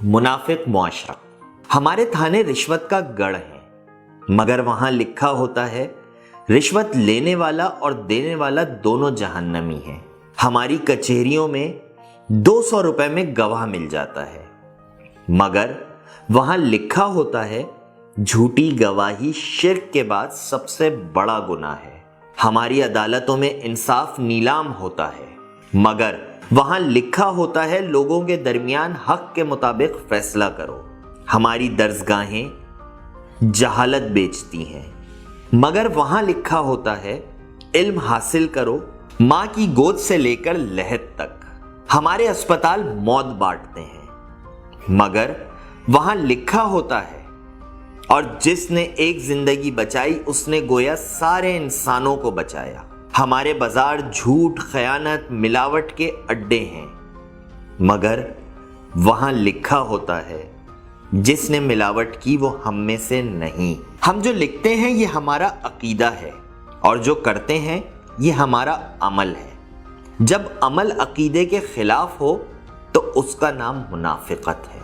मुनाफिक मुआशरा। हमारे थाने रिश्वत का गढ़ है, मगर वहां लिखा होता है रिश्वत लेने वाला और देने वाला दोनों जहन्नमी है। हमारी कचहरियों में 200 रुपए में गवाह मिल जाता है, मगर वहां लिखा होता है झूठी गवाही शिर्क के बाद सबसे बड़ा गुनाह है। हमारी अदालतों में इंसाफ नीलाम होता है, मगर वहां लिखा होता है लोगों के दरमियान हक के मुताबिक फैसला करो। हमारी दरसगाहें जहालत बेचती हैं, मगर वहां लिखा होता है इल्म हासिल करो माँ की गोद से लेकर लहद तक। हमारे अस्पताल मौत बांटते हैं, मगर वहां लिखा होता है और जिसने एक जिंदगी बचाई उसने गोया सारे इंसानों को बचाया। हमारे बाजार झूठ, खयानत, मिलावट के अड्डे हैं, मगर वहां लिखा होता है जिसने मिलावट की वो हम में से नहीं। हम जो लिखते हैं ये हमारा अकीदा है और जो करते हैं ये हमारा अमल है। जब अमल अकीदे के खिलाफ हो तो उसका नाम मुनाफिकत है।